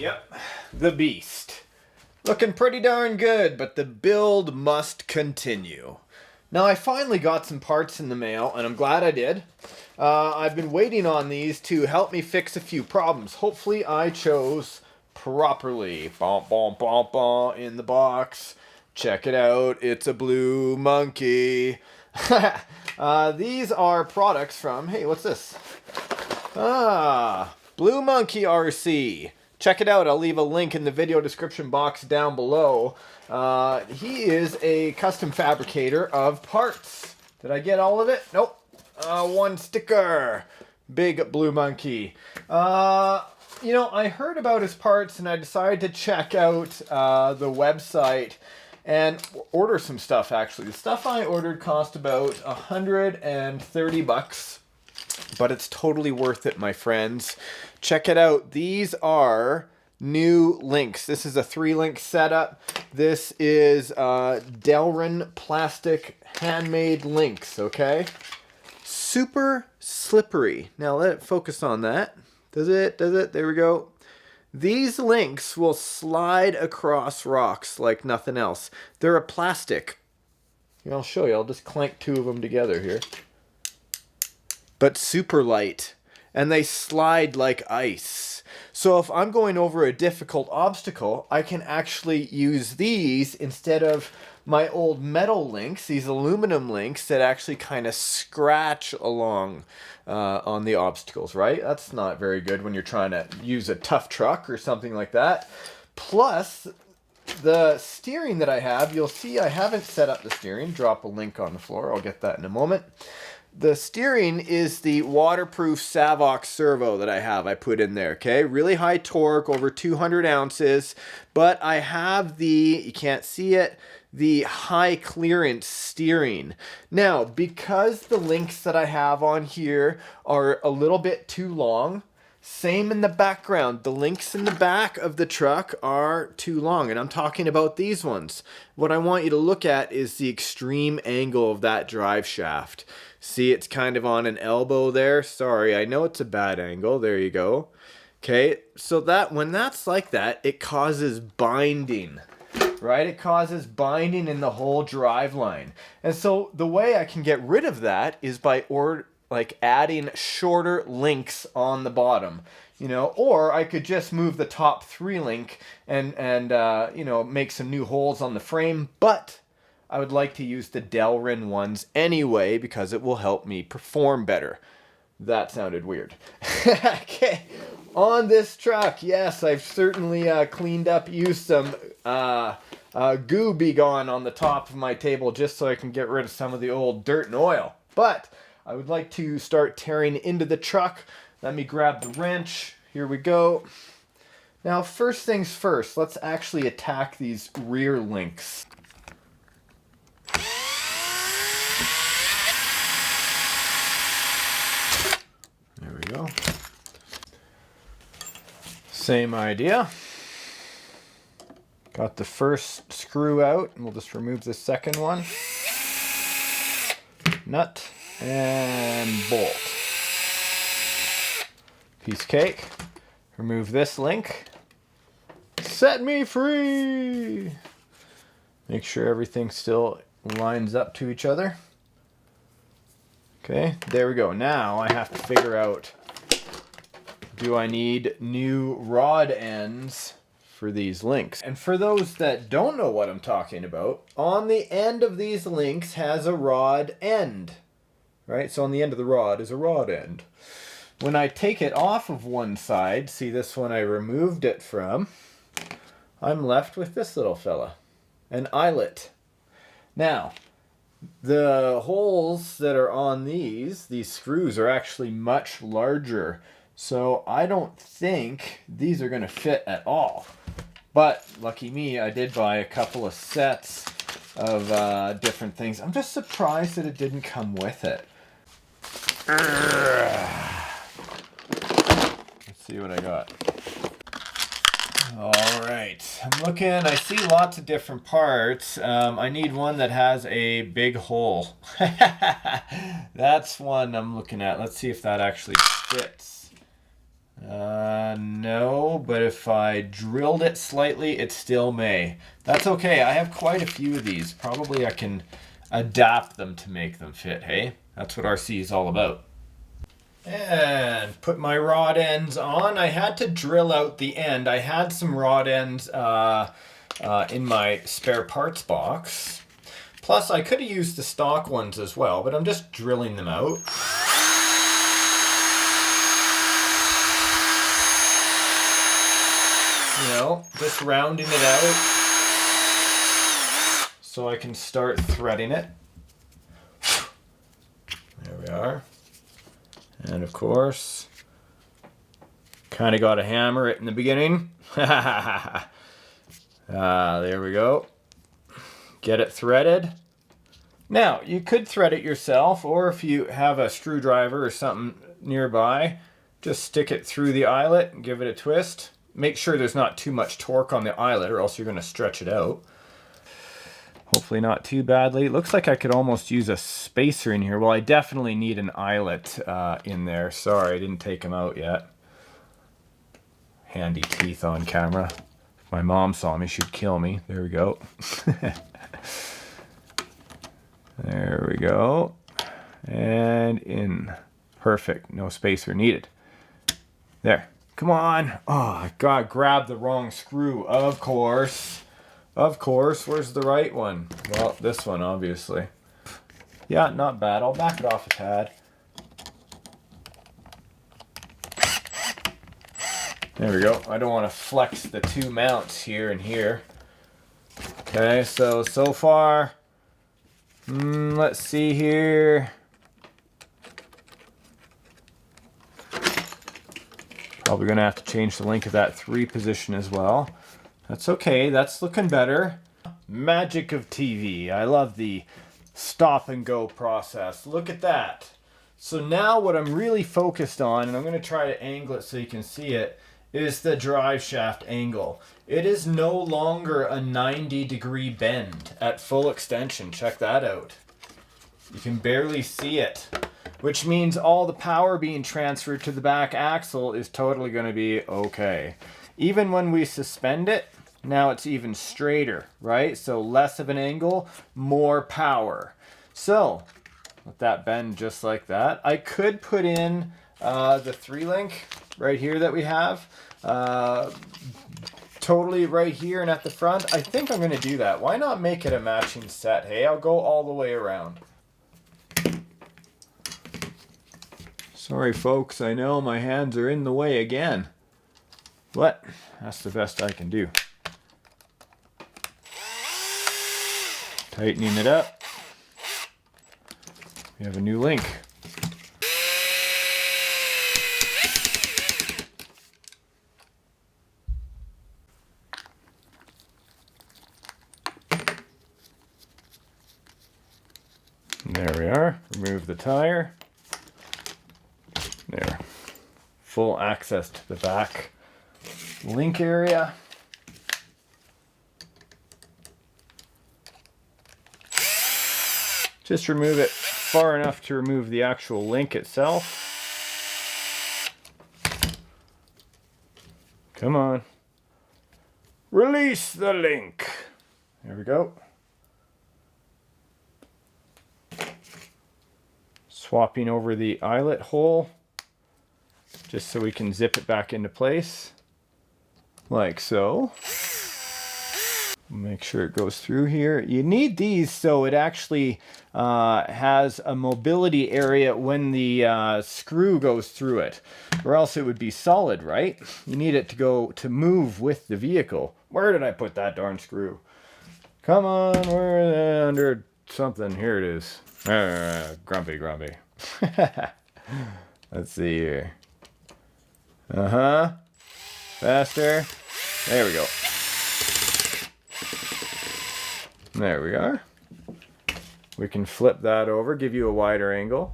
Yep, the beast. Looking pretty darn good, but the build must continue. Now I finally got some parts in the mail, and I'm glad I did. I've been waiting on these to help me fix a few problems. Hopefully I chose properly. Bom, bom, bom, bom, in the box. Check it out, it's a blue monkey. These are products from, hey, what's this? Blue Monkey RC. Check it out. I'll leave a link in the video description box down below. He is a custom fabricator of parts. Did I get all of it? Nope. One sticker. Big Blue Monkey. You know, I heard about his parts and I decided to check out the website and order some stuff, actually. The stuff I ordered cost about $130, but it's totally worth it, my friends. Check it out. These are new links. This is a 3-link setup. This is Delrin plastic handmade links, okay? Super slippery. Now let it focus on that. Does it? Does it? There we go. These links will slide across rocks like nothing else. They're a plastic. Here, I'll show you. I'll just clank 2 of them together here. But super light. And they slide like ice. So if I'm going over a difficult obstacle, I can actually use these instead of my old metal links, these aluminum links that actually kind of scratch along on the obstacles, right? That's not very good when you're trying to use a tough truck or something like that. Plus, the steering that I have, you'll see I haven't set up the steering. Drop a link on the floor. I'll get that in a moment. The steering is the waterproof Savox servo that I have. I put in there, okay? Really high torque, over 200 ounces. But I have the, you can't see it, the high clearance steering. Now, because the links that I have on here are a little bit too long, same in the background. The links in the back of the truck are too long, and I'm talking about these ones. What I want you to look at is the extreme angle of that drive shaft. See, it's kind of on an elbow there. Sorry, I know it's a bad angle. There you go. Okay, so that when that's like that, it causes binding, right? It causes binding in the whole drive line. And so the way I can get rid of that is by adding shorter links on the bottom, you know, or I could just move the top 3 link and you know, make some new holes on the frame, but I would like to use the Delrin ones anyway because it will help me perform better. That sounded weird. Okay, on this truck, yes, I've certainly cleaned up, used some Goo Be Gone on the top of my table just so I can get rid of some of the old dirt and oil. But I would like to start tearing into the truck. Let me grab the wrench. Here we go. Now, first things first, let's actually attack these rear links. There we go. Same idea. Got the first screw out, and we'll just remove the second one. Nut and bolt. Piece of cake. Remove this link. Set me free! Make sure everything still lines up to each other. Okay, there we go. Now I have to figure out, do I need new rod ends for these links? And for those that don't know what I'm talking about, on the end of these links has a rod end, right? So on the end of the rod is a rod end. When I take it off of one side, see this one I removed it from, I'm left with this little fella, an eyelet. Now, the holes that are on these screws are actually much larger. So I don't think these are going to fit at all. But lucky me, I did buy a couple of sets of different things. I'm just surprised that it didn't come with it. Let's see what I got. All right, I'm looking, I see lots of different parts. I need one that has a big hole. That's one I'm looking at. Let's see if that actually fits. No, but if I drilled it slightly, it still may. That's okay. I have quite a few of these. Probably I can adapt them to make them fit, hey? That's what RC is all about. And put my rod ends on. I had to drill out the end. I had some rod ends in my spare parts box. Plus, I could have used the stock ones as well, but I'm just drilling them out. You know, just rounding it out so I can start threading it. There we are. And of course, kind of got to hammer it in the beginning. There we go. Get it threaded. Now, you could thread it yourself, or if you have a screwdriver or something nearby, just stick it through the eyelet and give it a twist. Make sure there's not too much torque on the eyelet or else you're going to stretch it out. Hopefully not too badly. It looks like I could almost use a spacer in here. Well, I definitely need an eyelet in there. Sorry, I didn't take them out yet. Handy teeth on camera. If my mom saw me, she'd kill me. There we go. There we go. And in. Perfect. No spacer needed. There. Come on. Oh, I grabbed the wrong screw. Of course. Of course. Where's the right one? Well, this one, obviously. Yeah, not bad. I'll back it off a tad. There we go. I don't want to flex the two mounts here and here. Okay, so far, let's see here. Probably going to have to change the link of that 3 position as well. That's okay. That's looking better. Magic of TV. I love the stop and go process. Look at that. So now what I'm really focused on, and I'm going to try to angle it so you can see it, is the drive shaft angle. It is no longer a 90-degree bend at full extension. Check that out. You can barely see it, which means all the power being transferred to the back axle is totally going to be okay. Even when we suspend it, now it's even straighter, right? So less of an angle, more power. So let that bend just like that. I could put in the 3-link right here that we have, totally right here and at the front. I think I'm going to do that. Why not make it a matching set? Hey, I'll go all the way around. Sorry folks, I know my hands are in the way again, but that's the best I can do. Tightening it up. We have a new link. There we are. Remove the tire. There. Full access to the back link area. Just remove it far enough to remove the actual link itself. Come on. Release the link. There we go. Swapping over the eyelet hole just so we can zip it back into place like so. Make sure it goes through here. You need these so it actually has a mobility area when the screw goes through it, or else it would be solid, right? You need it to move with the vehicle. Where did I put that darn screw? Come on, we're under something. Here it is. Grumpy. Let's see here. Faster. There we go. There we are. We can flip that over, give you a wider angle.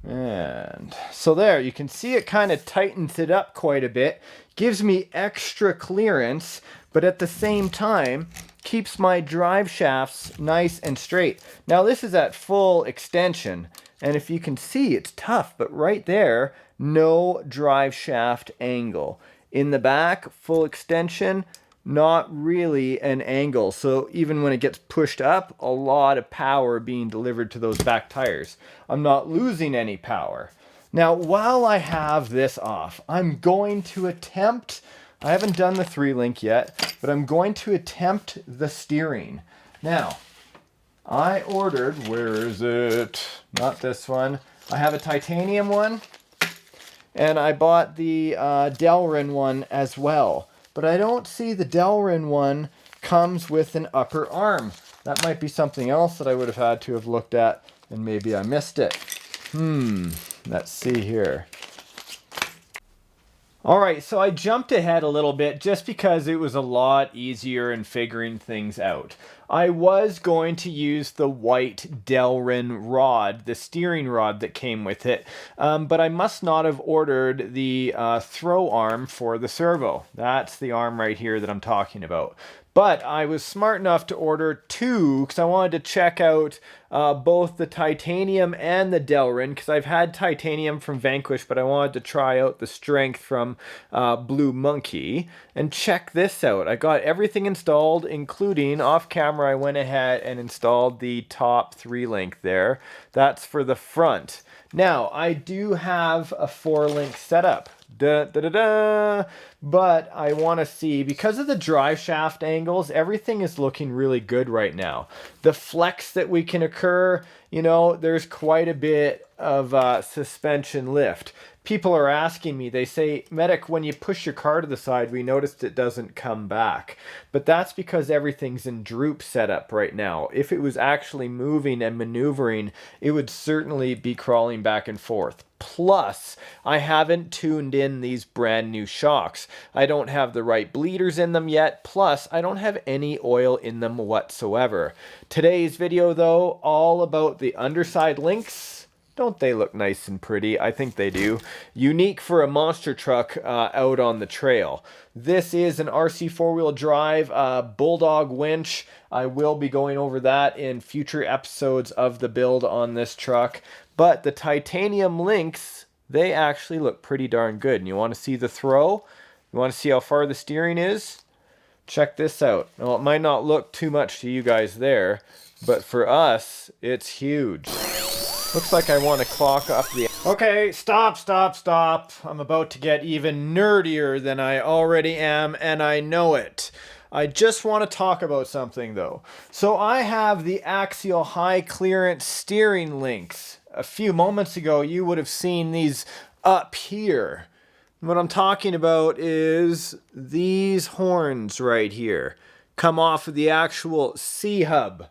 And so there, you can see it kind of tightens it up quite a bit. Gives me extra clearance, but at the same time, keeps my drive shafts nice and straight. Now this is at full extension, and if you can see, it's tough, but right there, no drive shaft angle. In the back, full extension, not really an angle. So even when it gets pushed up, a lot of power being delivered to those back tires. I'm not losing any power. Now, while I have this off, I'm going to attempt, I haven't done the 3-link yet, but I'm going to attempt the steering. Now, I ordered, where is it? Not this one. I have a titanium one, and I bought the Delrin one as well. But I don't see the Delrin one comes with an upper arm. That might be something else that I would have had to have looked at, and maybe I missed it. Let's see here. All right, so I jumped ahead a little bit just because it was a lot easier in figuring things out. I was going to use the white Delrin rod, the steering rod that came with it, but I must not have ordered the throw arm for the servo. That's the arm right here that I'm talking about. But I was smart enough to order 2 because I wanted to check out both the titanium and the Delrin, because I've had titanium from Vanquish, but I wanted to try out the strength from Blue Monkey. And check this out. I got everything installed, including off camera I went ahead and installed the top 3-link there. That's for the front. Now, I do have a 4-link setup. But I want to see, because of the drive shaft angles, everything is looking really good right now. The flex that we can occur, you know, there's quite a bit of suspension lift. People are asking me, they say, Medic, when you push your car to the side, we noticed it doesn't come back. But that's because everything's in droop setup right now. If it was actually moving and maneuvering, it would certainly be crawling back and forth. Plus, I haven't tuned in these brand new shocks. I don't have the right bleeders in them yet. Plus, I don't have any oil in them whatsoever. Today's video, though, all about the underside links. Don't they look nice and pretty? I think they do. Unique for a monster truck out on the trail. This is an RC 4-wheel drive Bulldog winch. I will be going over that in future episodes of the build on this truck. But the titanium links, they actually look pretty darn good. And you want to see the throw? You want to see how far the steering is? Check this out. Well, it might not look too much to you guys there, but for us, it's huge. Looks like I want to clock up the... Okay, stop. I'm about to get even nerdier than I already am, and I know it. I just want to talk about something, though. So I have the axial high clearance steering links. A few moments ago, you would have seen these up here. What I'm talking about is these horns right here. Come off of the actual C-hub.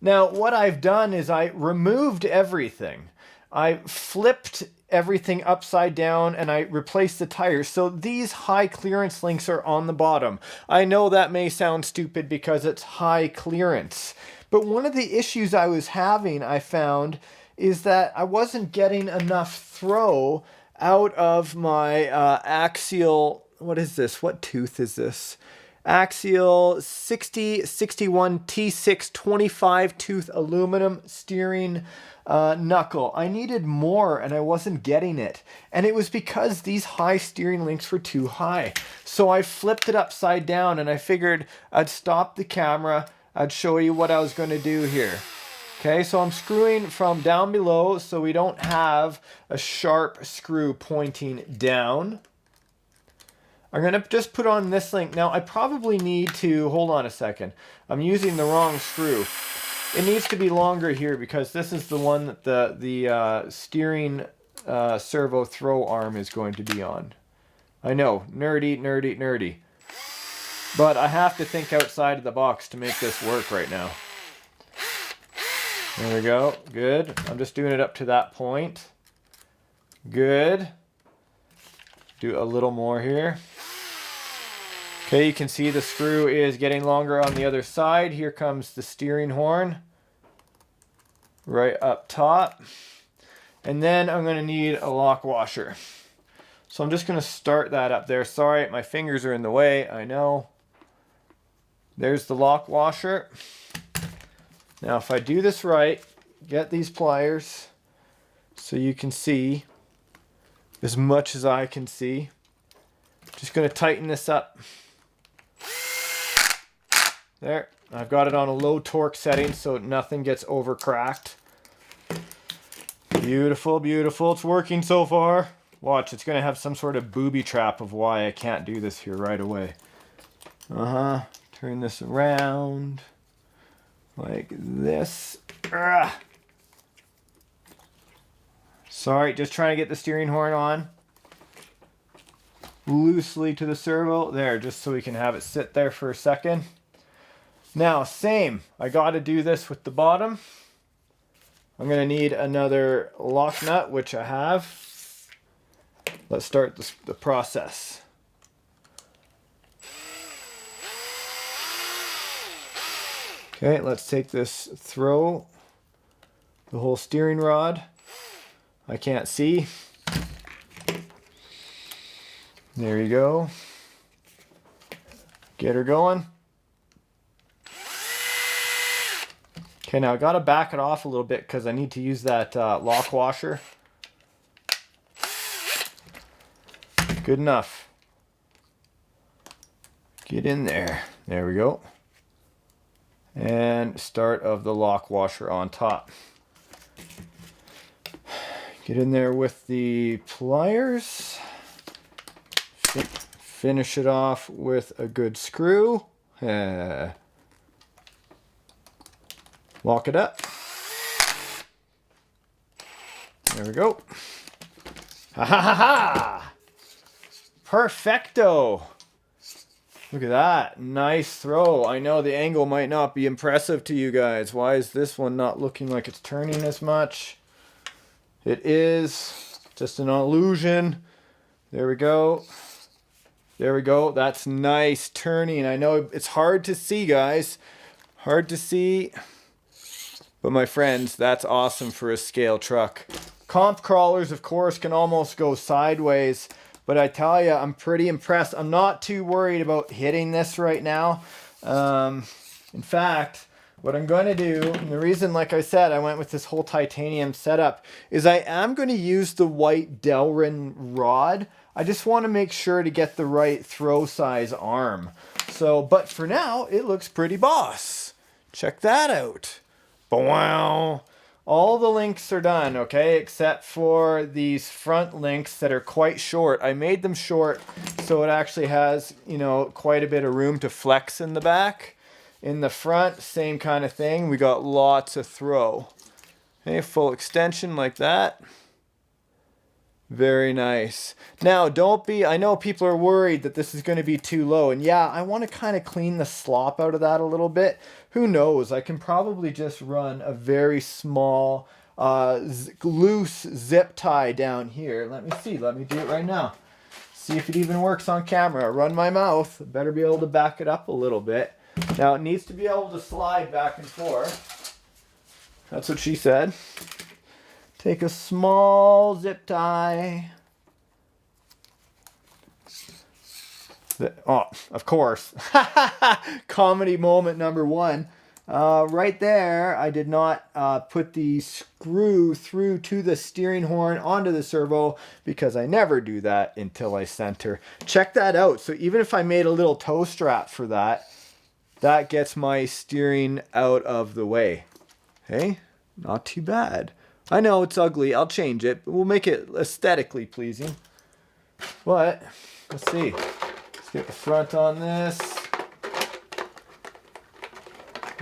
Now, what I've done is I removed everything. I flipped everything upside down and I replaced the tires. So these high clearance links are on the bottom. I know that may sound stupid because it's high clearance. But one of the issues I was having, I found, is that I wasn't getting enough throw out of my axial... What is this? What tooth is this? Axial 6061 T6 25 tooth aluminum steering knuckle. I needed more and I wasn't getting it. And it was because these high steering links were too high. So I flipped it upside down and I figured I'd stop the camera. I'd show you what I was going to do here. Okay, so I'm screwing from down below so we don't have a sharp screw pointing down. I'm going to just put on this link. Now, I probably need to... Hold on a second. I'm using the wrong screw. It needs to be longer here because this is the one that the steering servo throw arm is going to be on. I know. Nerdy. But I have to think outside of the box to make this work right now. There we go. Good. I'm just doing it up to that point. Good. Do a little more here. Okay, you can see the screw is getting longer on the other side. Here comes the steering horn right up top. And then I'm going to need a lock washer. So I'm just going to start that up there. Sorry, my fingers are in the way. I know. There's the lock washer. Now, if I do this right, get these pliers so you can see as much as I can see. Just going to tighten this up. There. I've got it on a low torque setting so nothing gets over cracked. Beautiful, beautiful. It's working so far. Watch, it's going to have some sort of booby trap of why I can't do this here right away. Turn this around like this. Sorry, just trying to get the steering horn on loosely to the servo. There, just so we can have it sit there for a second. Now, same. I got to do this with the bottom. I'm going to need another lock nut, which I have. Let's start the process. Okay, let's take this throw the whole steering rod. I can't see. There you go. Get her going. Okay, now I gotta back it off a little bit because I need to use that lock washer. Good enough. Get in there. There we go. And start of the lock washer on top. Get in there with the pliers. Finish it off with a good screw. Lock it up. There we go. Ha ha ha ha! Perfecto! Look at that. Nice throw. I know the angle might not be impressive to you guys. Why is this one not looking like it's turning as much? It is just an illusion. There we go. There we go. That's nice turning. I know it's hard to see, guys. Hard to see. But my friends, that's awesome for a scale truck. Comp crawlers, of course, can almost go sideways. But I tell you, I'm pretty impressed. I'm not too worried about hitting this right now. In fact, what I'm going to do, and the reason, like I said, I went with this whole titanium setup, is I am going to use the white Delrin rod. I just want to make sure to get the right throw size arm. So, but for now, it looks pretty boss. Check that out. Wow. All the links are done, okay, except for these front links that are quite short. I made them short so it actually has, you know, quite a bit of room to flex in the back. In the front, same kind of thing. We got lots of throw. Okay, full extension like that. Very nice. Now, don't be, I know people are worried that this is going to be too low. And yeah, I want to kind of clean the slop out of that a little bit. Who knows? I can probably just run a very small, loose zip tie down here. Let me see. Let me do it right now. See if it even works on camera. Run my mouth. Better be able to back it up a little bit. Now, it needs to be able to slide back and forth. That's what she said. Take a small zip tie. Oh, of course. Comedy moment number one. Right there, I did not put the screw through to the steering horn onto the servo because I never do that until I center. Check that out. So even if I made a little toe strap for that, that gets my steering out of the way. Hey, not too bad. I know it's ugly. I'll change it, but we'll make it aesthetically pleasing. But let's see. Let's get the front on this.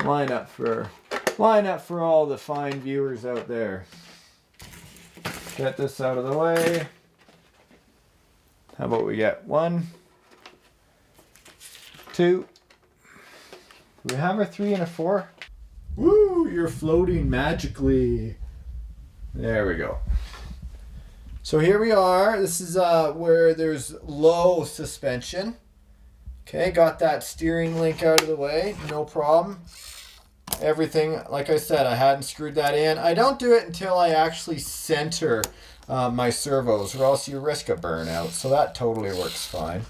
Line up for all the fine viewers out there. Get this out of the way. How about we get 1, 2. Do we have a 3 and a 4? Woo! You're floating magically. There we go. So here we are. This is where there's low suspension. Okay, got that steering link out of the way. No problem. Everything, like I said, I hadn't screwed that in. I don't do it until I actually center my servos, or else you risk a burnout. So that totally works fine.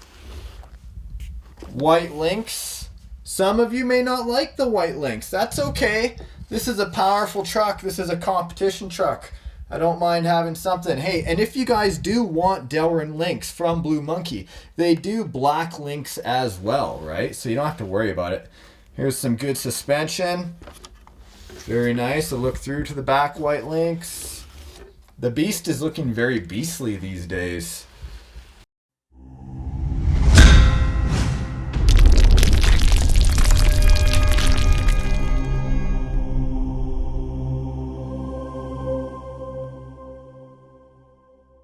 White links. Some of you may not like the white links. That's okay. This is a powerful truck. This is a competition truck. I don't mind having something. Hey, and if you guys do want Delrin links from Blue Monkey, they do black links as well, right? So you don't have to worry about it. Here's some good suspension. Very nice. A look through to the back white links. The Beast is looking very beastly these days.